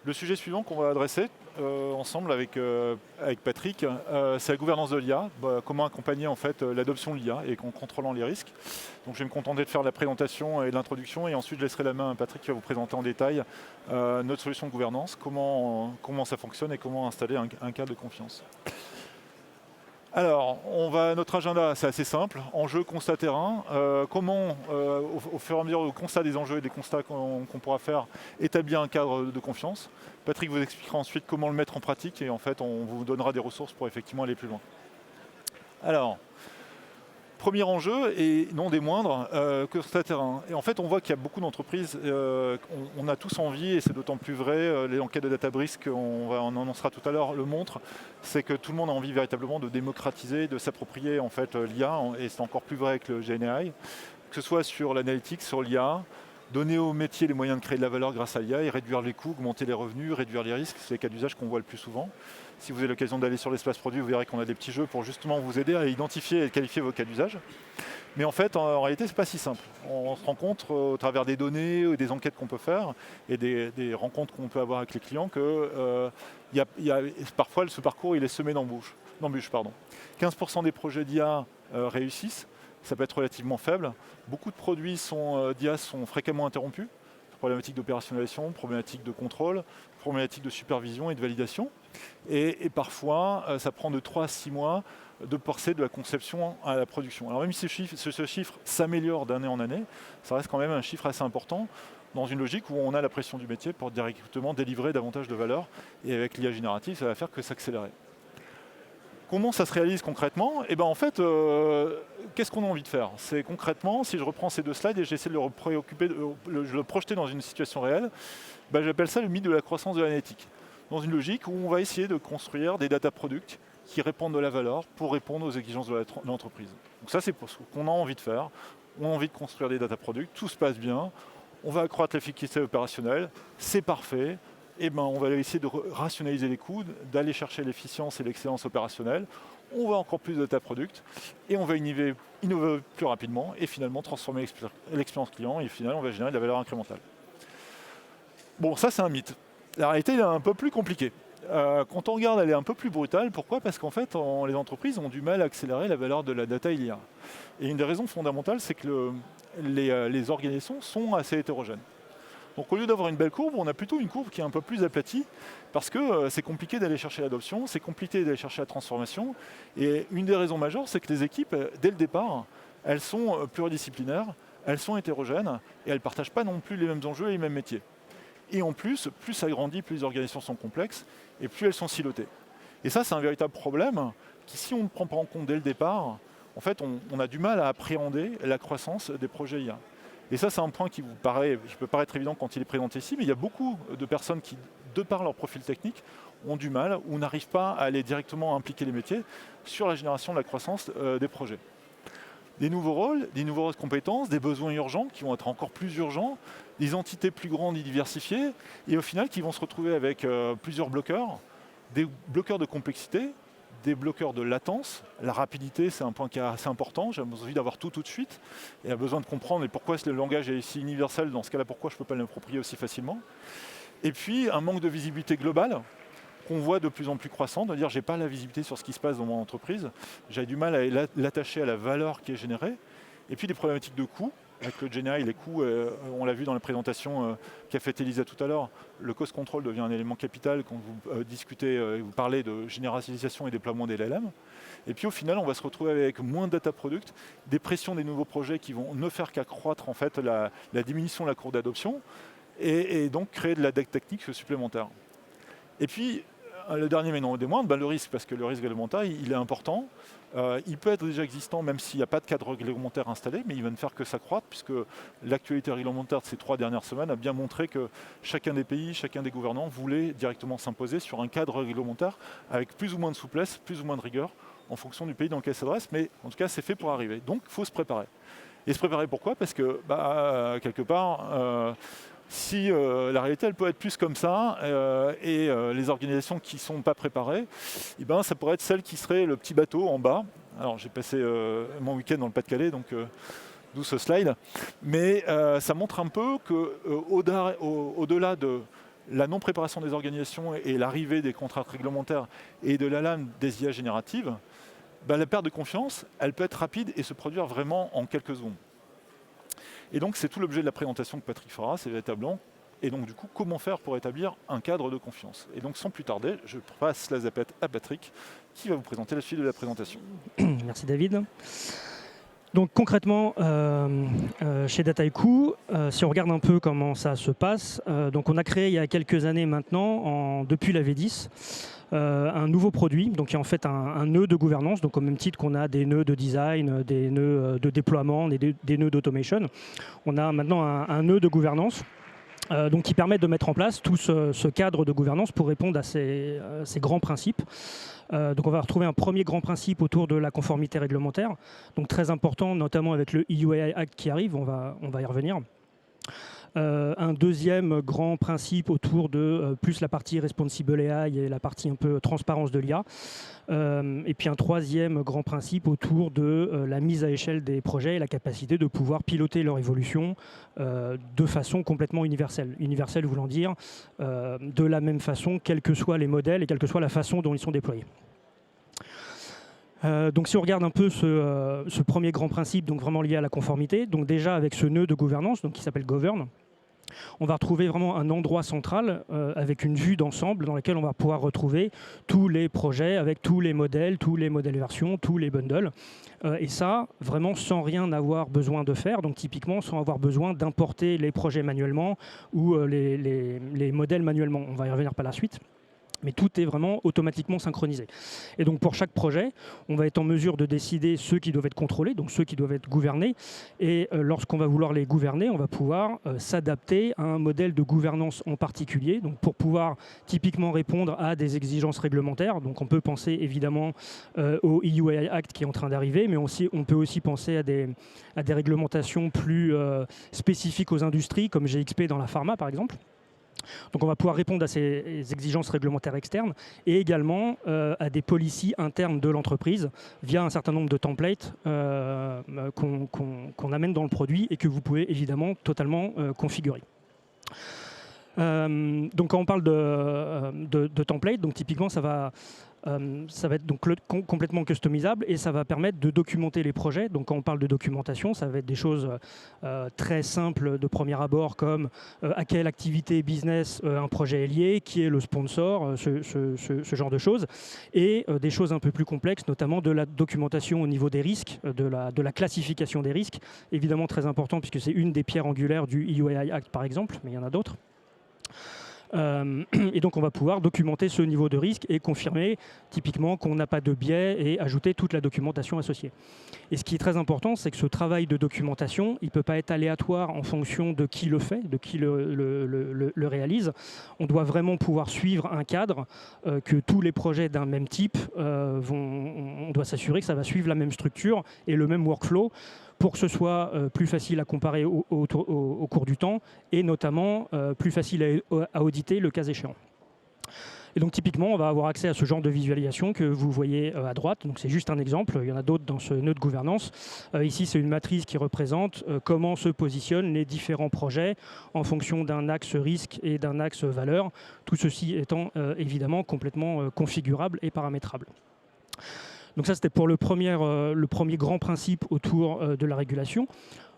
Le sujet suivant qu'on va adresser ensemble avec Patrick, c'est la gouvernance de l'IA. Comment accompagner en fait l'adoption de l'IA et en contrôlant les risques. Donc je vais me contenter de faire la présentation et l'introduction et ensuite je laisserai la main à Patrick qui va vous présenter en détail notre solution de gouvernance, comment ça fonctionne et comment installer un cadre de confiance. Alors, notre agenda, c'est assez simple. Enjeux, constat, terrain. Comment, au fur et à mesure du constat des enjeux et des constats qu'on pourra faire, établir un cadre de confiance. Patrick vous expliquera ensuite comment le mettre en pratique et en fait, on vous donnera des ressources pour effectivement aller plus loin. Alors, premier enjeu, et non des moindres, constat terrain. Et en fait, on voit qu'il y a beaucoup d'entreprises, on a tous envie, et c'est d'autant plus vrai, les enquêtes de Databricks, on en annoncera tout à l'heure, le montrent, c'est que tout le monde a envie véritablement de démocratiser, de s'approprier en fait l'IA, et c'est encore plus vrai avec le GenAI, que ce soit sur l'analytique, sur l'IA, donner aux métiers les moyens de créer de la valeur grâce à l'IA et réduire les coûts, augmenter les revenus, réduire les risques, c'est les cas d'usage qu'on voit le plus souvent. Si vous avez l'occasion d'aller sur l'espace produit, vous verrez qu'on a des petits jeux pour justement vous aider à identifier et qualifier vos cas d'usage. Mais en fait, en réalité, ce n'est pas si simple. On se rend compte au travers des données, ou des enquêtes qu'on peut faire et des rencontres qu'on peut avoir avec les clients que parfois ce parcours il est semé d'embûches. 15% des projets d'IA réussissent, ça peut être relativement faible. Beaucoup de produits d'IA sont fréquemment interrompus. Problématiques d'opérationnalisation, problématiques de contrôle, problématiques de supervision et de validation. Et parfois, ça prend de 3 à 6 mois de passer de la conception à la production. Alors même si ce chiffre s'améliore d'année en année, ça reste quand même un chiffre assez important dans une logique où on a la pression du métier pour directement délivrer davantage de valeur. Et avec l'IA générative, ça va faire que s'accélérer. Comment ça se réalise concrètement? Et ben en fait, qu'est-ce qu'on a envie de faire? C'est concrètement, si je reprends ces deux slides et j'essaie de le projeter dans une situation réelle, ben j'appelle ça le mythe de la croissance de l'analytique. Dans une logique où on va essayer de construire des data products qui répondent de la valeur pour répondre aux exigences de l'entreprise. Donc ça, c'est pour ce qu'on a envie de faire. On a envie de construire des data products, tout se passe bien, on va accroître l'efficacité opérationnelle, c'est parfait. Eh ben, on va essayer de rationaliser les coûts, d'aller chercher l'efficience et l'excellence opérationnelle. On va encore plus de data product et on va innover plus rapidement et finalement transformer l'expérience client et finalement on va générer de la valeur incrémentale. Bon, ça c'est un mythe. La réalité elle est un peu plus compliquée. Quand on regarde, elle est un peu plus brutale. Pourquoi? Parce qu'en fait, les entreprises ont du mal à accélérer la valeur de la data IA. Et une des raisons fondamentales, c'est que les organisations sont assez hétérogènes. Donc au lieu d'avoir une belle courbe, on a plutôt une courbe qui est un peu plus aplatie parce que c'est compliqué d'aller chercher l'adoption, c'est compliqué d'aller chercher la transformation. Et une des raisons majeures, c'est que les équipes, dès le départ, elles sont pluridisciplinaires, elles sont hétérogènes et elles ne partagent pas non plus les mêmes enjeux et les mêmes métiers. Et en plus ça grandit, plus les organisations sont complexes et plus elles sont silotées. Et ça, c'est un véritable problème qui, si on ne prend pas en compte dès le départ, en fait, on a du mal à appréhender la croissance des projets IA. Et ça, c'est un point qui peut paraître évident quand il est présenté ici, mais il y a beaucoup de personnes qui, de par leur profil technique, ont du mal ou n'arrivent pas à aller directement impliquer les métiers sur la génération de la croissance des projets. Des nouveaux rôles, des nouvelles compétences, des besoins urgents qui vont être encore plus urgents, des entités plus grandes et diversifiées, et au final qui vont se retrouver avec plusieurs bloqueurs, des bloqueurs de complexité, des bloqueurs de latence. La rapidité, c'est un point qui est assez important. J'ai envie d'avoir tout de suite et a besoin de comprendre pourquoi le langage est si universel. Dans ce cas-là, pourquoi je ne peux pas l'approprier aussi facilement. Et puis, un manque de visibilité globale qu'on voit de plus en plus croissant, de dire j'ai pas la visibilité sur ce qui se passe dans mon entreprise, j'ai du mal à l'attacher à la valeur qui est générée. Et puis, des problématiques de coûts. Avec le GenAI, les coûts, on l'a vu dans la présentation qu'a fait Elisa tout à l'heure, le cost control devient un élément capital quand vous discutez, vous parlez de généralisation et déploiement des LLM. Et puis au final, on va se retrouver avec moins de data product, des pressions des nouveaux projets qui vont ne faire qu'accroître en fait la diminution de la courbe d'adoption et donc créer de la dette technique supplémentaire. Et puis, le dernier mais non des moindres, le risque, parce que le risque réglementaire, il est important. Il peut être déjà existant même s'il n'y a pas de cadre réglementaire installé, mais il va ne faire que s'accroître puisque l'actualité réglementaire de ces 3 dernières semaines a bien montré que chacun des pays, chacun des gouvernants voulait directement s'imposer sur un cadre réglementaire avec plus ou moins de souplesse, plus ou moins de rigueur en fonction du pays dans lequel ça s'adresse, mais en tout cas c'est fait pour arriver. Donc il faut se préparer. Et se préparer pourquoi? Parce que quelque part, si la réalité elle peut être plus comme ça et les organisations qui ne sont pas préparées, ça pourrait être celle qui serait le petit bateau en bas. Alors j'ai passé mon week-end dans le Pas-de-Calais, donc d'où ce slide. Mais ça montre un peu qu'au-delà de la non-préparation des organisations et l'arrivée des contraintes réglementaires et de la lame des IA génératives, la perte de confiance, elle peut être rapide et se produire vraiment en quelques secondes. Et donc, c'est tout l'objet de la présentation que Patrick fera, c'est véritablement. Et donc, du coup, comment faire pour établir un cadre de confiance? Et donc, sans plus tarder, je passe la zapette à Patrick, qui va vous présenter la suite de la présentation. Merci David. Donc concrètement, chez Dataiku, si on regarde un peu comment ça se passe, donc on a créé il y a quelques années maintenant, depuis la V10, un nouveau produit, donc qui est en fait un nœud de gouvernance, donc au même titre qu'on a des nœuds de design, des nœuds de déploiement, des nœuds d'automation. On a maintenant un nœud de gouvernance. Donc qui permet de mettre en place tout ce cadre de gouvernance pour répondre à ces grands principes. Donc on va retrouver un premier grand principe autour de la conformité réglementaire, donc très important, notamment avec le EU AI Act qui arrive, on va y revenir. Un deuxième grand principe autour de plus la partie responsible AI et la partie un peu transparence de l'IA. Et puis un troisième grand principe autour de la mise à échelle des projets et la capacité de pouvoir piloter leur évolution de façon complètement universelle. Universelle voulant dire de la même façon, quels que soient les modèles et quelle que soit la façon dont ils sont déployés. Donc si on regarde un peu ce premier grand principe, donc vraiment lié à la conformité, donc déjà avec ce nœud de gouvernance donc qui s'appelle Govern, on va retrouver vraiment un endroit central avec une vue d'ensemble dans laquelle on va pouvoir retrouver tous les projets avec tous les modèles versions, tous les bundles. Et ça, vraiment sans rien avoir besoin de faire, donc typiquement sans avoir besoin d'importer les projets manuellement ou les modèles manuellement. On va y revenir par la suite. Mais tout est vraiment automatiquement synchronisé. Et donc pour chaque projet, on va être en mesure de décider ceux qui doivent être contrôlés, donc ceux qui doivent être gouvernés. Et lorsqu'on va vouloir les gouverner, on va pouvoir s'adapter à un modèle de gouvernance en particulier, donc pour pouvoir typiquement répondre à des exigences réglementaires. Donc on peut penser évidemment au EU AI Act qui est en train d'arriver, mais on peut aussi penser à des réglementations plus spécifiques aux industries, comme GXP dans la pharma par exemple. Donc on va pouvoir répondre à ces exigences réglementaires externes et également à des policies internes de l'entreprise via un certain nombre de templates qu'on amène dans le produit et que vous pouvez évidemment totalement configurer. Donc quand on parle de template, donc typiquement ça va être donc complètement customisable et ça va permettre de documenter les projets. Donc quand on parle de documentation, ça va être des choses très simples de premier abord comme à quelle activité business un projet est lié, qui est le sponsor, ce genre de choses. Et des choses un peu plus complexes, notamment de la documentation au niveau des risques, de la classification des risques. Évidemment très important puisque c'est une des pierres angulaires du EU AI Act par exemple, mais il y en a d'autres. Et donc on va pouvoir documenter ce niveau de risque et confirmer typiquement qu'on n'a pas de biais et ajouter toute la documentation associée. Et ce qui est très important, c'est que ce travail de documentation, il ne peut pas être aléatoire en fonction de qui le fait, de qui le réalise. On doit vraiment pouvoir suivre un cadre, que tous les projets d'un même type, on doit s'assurer que ça va suivre la même structure et le même workflow pour que ce soit plus facile à comparer au cours du temps et notamment plus facile à auditer le cas échéant. Et donc typiquement, on va avoir accès à ce genre de visualisation que vous voyez à droite. Donc c'est juste un exemple, il y en a d'autres dans ce nœud de gouvernance. Ici, c'est une matrice qui représente comment se positionnent les différents projets en fonction d'un axe risque et d'un axe valeur. Tout ceci étant évidemment complètement configurable et paramétrable. Donc ça, c'était pour le premier grand principe autour de la régulation.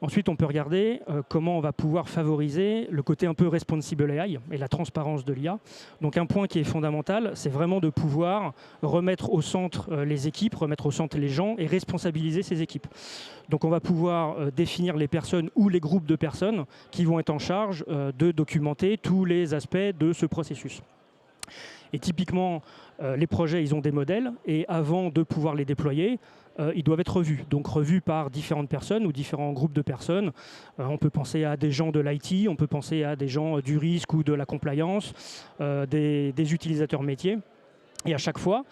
Ensuite, on peut regarder comment on va pouvoir favoriser le côté un peu responsible AI et la transparence de l'IA. Donc un point qui est fondamental, c'est vraiment de pouvoir remettre au centre les équipes, remettre au centre les gens et responsabiliser ces équipes. Donc on va pouvoir définir les personnes ou les groupes de personnes qui vont être en charge de documenter tous les aspects de ce processus. Et typiquement, les projets, ils ont des modèles et avant de pouvoir les déployer, ils doivent être revus. Donc revus par différentes personnes ou différents groupes de personnes. On peut penser à des gens de l'IT, on peut penser à des gens du risque ou de la compliance, des utilisateurs métiers. Et à chaque fois,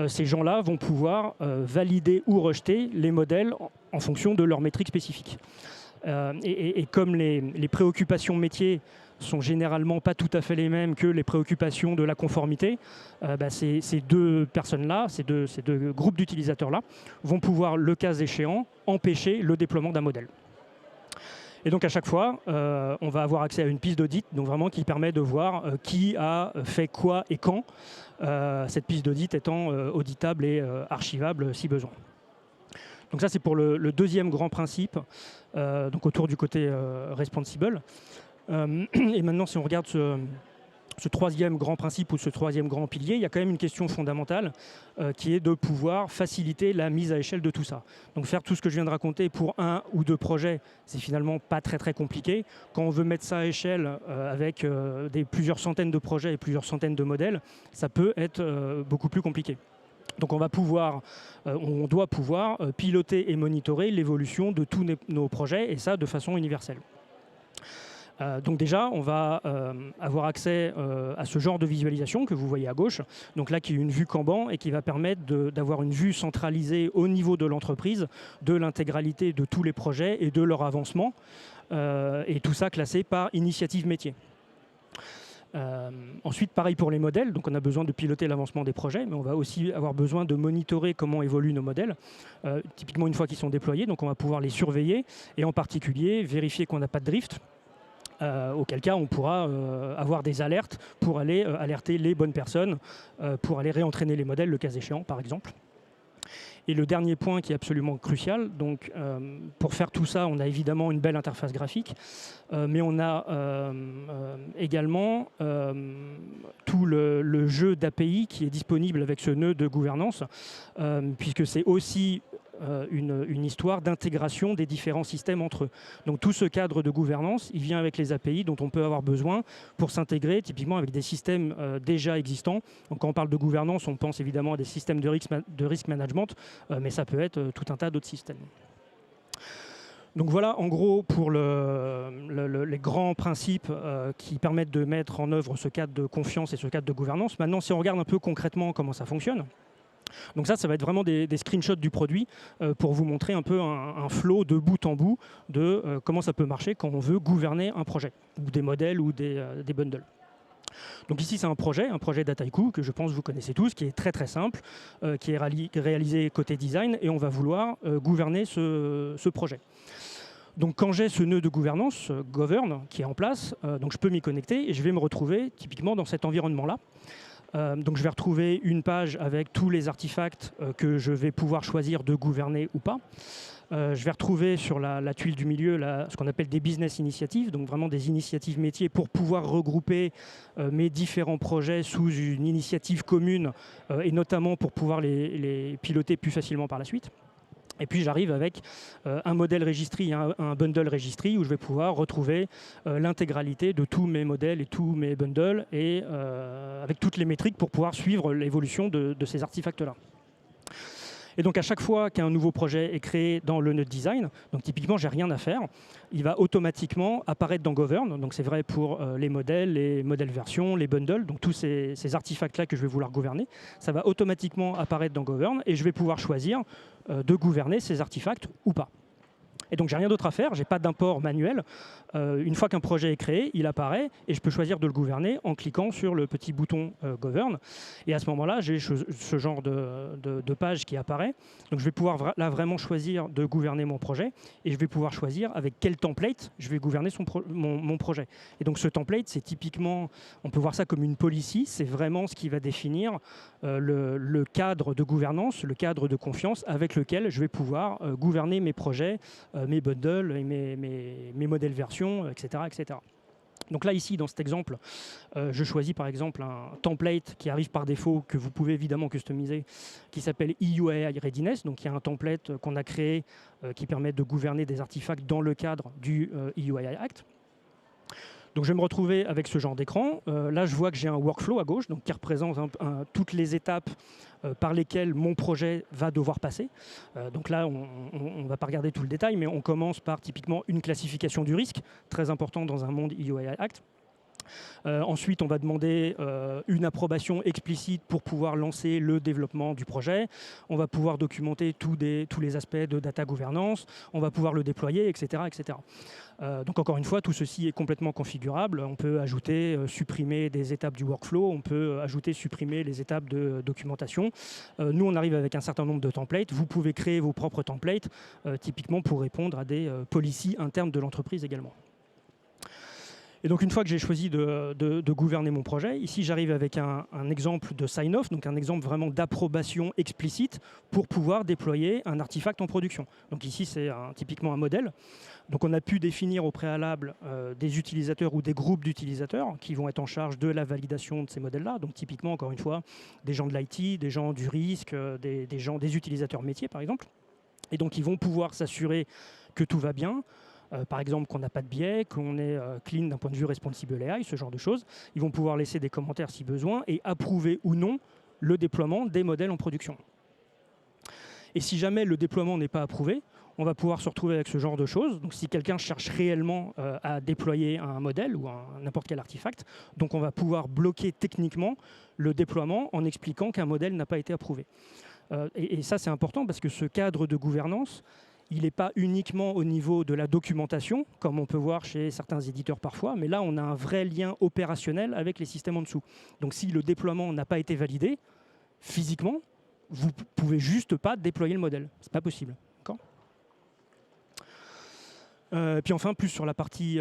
ces gens-là vont pouvoir valider ou rejeter les modèles en fonction de leurs métriques spécifiques. Et comme les préoccupations métiers sont généralement pas tout à fait les mêmes que les préoccupations de la conformité, ces deux personnes-là, ces deux groupes d'utilisateurs-là, vont pouvoir, le cas échéant, empêcher le déploiement d'un modèle. Et donc à chaque fois, on va avoir accès à une piste d'audit, donc vraiment qui permet de voir qui a fait quoi et quand, cette piste d'audit étant auditable et archivable si besoin. Donc ça c'est pour le deuxième grand principe, donc autour du côté responsible. Et maintenant si on regarde ce troisième grand principe ou ce troisième grand pilier, il y a quand même une question fondamentale qui est de pouvoir faciliter la mise à échelle de tout ça. Donc faire tout ce que je viens de raconter pour un ou deux projets, c'est finalement pas très compliqué. Quand on veut mettre ça à échelle avec plusieurs centaines de projets et plusieurs centaines de modèles, ça peut être beaucoup plus compliqué. Donc on doit pouvoir piloter et monitorer l'évolution de tous nos projets et ça de façon universelle. Donc déjà, on va avoir accès à ce genre de visualisation que vous voyez à gauche, donc là qui est une vue Kanban et qui va permettre d'avoir une vue centralisée au niveau de l'entreprise de l'intégralité de tous les projets et de leur avancement, et tout ça classé par initiative métier. Ensuite, pareil pour les modèles, donc on a besoin de piloter l'avancement des projets, mais on va aussi avoir besoin de monitorer comment évoluent nos modèles, typiquement une fois qu'ils sont déployés, donc on va pouvoir les surveiller et en particulier vérifier qu'on n'a pas de drift. Auquel cas on pourra avoir des alertes pour aller alerter les bonnes personnes, pour aller réentraîner les modèles le cas échéant par exemple. Et le dernier point qui est absolument crucial, donc pour faire tout ça on a évidemment une belle interface graphique, mais on a également tout le jeu d'API qui est disponible avec ce nœud de gouvernance, puisque c'est aussi une histoire d'intégration des différents systèmes entre eux. Donc tout ce cadre de gouvernance, il vient avec les API dont on peut avoir besoin pour s'intégrer typiquement avec des systèmes déjà existants. Donc quand on parle de gouvernance, on pense évidemment à des systèmes de risk management, mais ça peut être tout un tas d'autres systèmes. Donc voilà en gros pour les grands principes qui permettent de mettre en œuvre ce cadre de confiance et ce cadre de gouvernance. Maintenant, si on regarde un peu concrètement comment ça fonctionne, donc ça va être vraiment des screenshots du produit pour vous montrer un peu un flow de bout en bout de comment ça peut marcher quand on veut gouverner un projet, ou des modèles ou des bundles. Donc ici c'est un projet Dataiku que je pense vous connaissez tous, qui est très simple, qui est réalisé côté design et on va vouloir gouverner ce projet. Donc quand j'ai ce nœud de gouvernance, Govern, qui est en place, donc je peux m'y connecter et je vais me retrouver typiquement dans cet environnement-là. Donc je vais retrouver une page avec tous les artefacts que je vais pouvoir choisir de gouverner ou pas. Je vais retrouver sur la tuile du milieu ce qu'on appelle des business initiatives, donc vraiment des initiatives métiers pour pouvoir regrouper mes différents projets sous une initiative commune et notamment pour pouvoir les piloter plus facilement par la suite. Et puis j'arrive avec un modèle registry, un bundle registry où je vais pouvoir retrouver l'intégralité de tous mes modèles et tous mes bundles et avec toutes les métriques pour pouvoir suivre l'évolution de ces artefacts-là. Et donc à chaque fois qu'un nouveau projet est créé dans le nœud design, donc typiquement j'ai rien à faire, il va automatiquement apparaître dans Govern. Donc c'est vrai pour les modèles versions, les bundles, donc tous ces artefacts-là que je vais vouloir gouverner, ça va automatiquement apparaître dans Govern et je vais pouvoir choisir de gouverner ces artefacts ou pas. Et donc j'ai rien d'autre à faire, j'ai pas d'import manuel. Une fois qu'un projet est créé, il apparaît et je peux choisir de le gouverner en cliquant sur le petit bouton Govern. Et à ce moment-là, j'ai ce genre de page qui apparaît. Donc je vais pouvoir là vraiment choisir de gouverner mon projet et je vais pouvoir choisir avec quel template je vais gouverner mon projet. Et donc ce template, c'est typiquement, on peut voir ça comme une policy, c'est vraiment ce qui va définir le cadre de gouvernance, le cadre de confiance avec lequel je vais pouvoir gouverner mes projets, mes bundles et mes modèles versions, etc., etc. Donc là, ici, dans cet exemple, je choisis par exemple un template qui arrive par défaut, que vous pouvez évidemment customiser, qui s'appelle EUAI Readiness. Donc il y a un template qu'on a créé qui permet de gouverner des artefacts dans le cadre du EUAI Act. Donc je vais me retrouver avec ce genre d'écran. Là, je vois que j'ai un workflow à gauche, donc qui représente toutes les étapes par lesquelles mon projet va devoir passer. Donc là, on ne va pas regarder tout le détail, mais on commence par typiquement une classification du risque, très important dans un monde EUAI Act. Ensuite, on va demander une approbation explicite pour pouvoir lancer le développement du projet. On va pouvoir documenter tous les aspects de data gouvernance. On va pouvoir le déployer, etc. etc. Donc encore une fois, tout ceci est complètement configurable. On peut ajouter, supprimer des étapes du workflow. On peut ajouter, supprimer les étapes de documentation. Nous, on arrive avec un certain nombre de templates. Vous pouvez créer vos propres templates, typiquement pour répondre à des policies internes de l'entreprise également. Et donc une fois que j'ai choisi de gouverner mon projet, ici j'arrive avec un exemple de sign-off, donc un exemple vraiment d'approbation explicite pour pouvoir déployer un artefact en production. Donc ici c'est typiquement un modèle. Donc on a pu définir au préalable des utilisateurs ou des groupes d'utilisateurs qui vont être en charge de la validation de ces modèles-là. Donc typiquement, encore une fois, des gens de l'IT, des gens du risque, des utilisateurs métiers par exemple. Et donc ils vont pouvoir s'assurer que tout va bien. Par exemple, qu'on n'a pas de biais, qu'on est clean d'un point de vue responsible AI, ce genre de choses. Ils vont pouvoir laisser des commentaires si besoin et approuver ou non le déploiement des modèles en production. Et si jamais le déploiement n'est pas approuvé, on va pouvoir se retrouver avec ce genre de choses. Donc si quelqu'un cherche réellement à déployer un modèle ou n'importe quel artefact, donc on va pouvoir bloquer techniquement le déploiement en expliquant qu'un modèle n'a pas été approuvé. Et ça, c'est important parce que ce cadre de gouvernance, il n'est pas uniquement au niveau de la documentation, comme on peut voir chez certains éditeurs parfois, mais là, on a un vrai lien opérationnel avec les systèmes en dessous. Donc si le déploiement n'a pas été validé, physiquement, vous ne pouvez juste pas déployer le modèle. Ce n'est pas possible. Puis enfin, plus sur la partie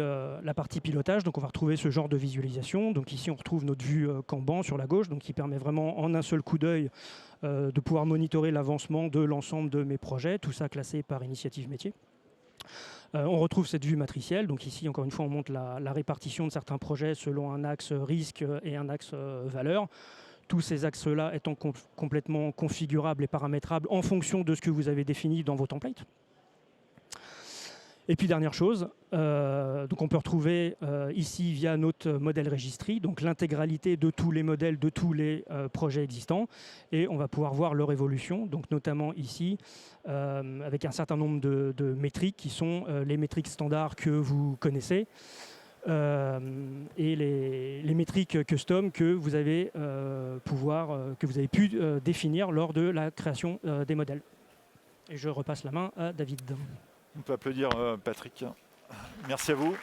pilotage, donc on va retrouver ce genre de visualisation. Donc ici, on retrouve notre vue Kanban sur la gauche, donc qui permet vraiment en un seul coup d'œil de pouvoir monitorer l'avancement de l'ensemble de mes projets, tout ça classé par initiative métier. On retrouve cette vue matricielle, donc ici, encore une fois, on montre la répartition de certains projets selon un axe risque et un axe valeur. Tous ces axes-là étant complètement configurables et paramétrables en fonction de ce que vous avez défini dans vos templates. Et puis dernière chose, donc on peut retrouver ici via notre modèle registry, donc l'intégralité de tous les modèles de tous les projets existants, et on va pouvoir voir leur évolution, donc notamment ici avec un certain nombre de métriques qui sont les métriques standards que vous connaissez et les métriques custom que vous avez pu définir lors de la création des modèles. Et je repasse la main à David. On peut applaudir Patrick. Merci à vous.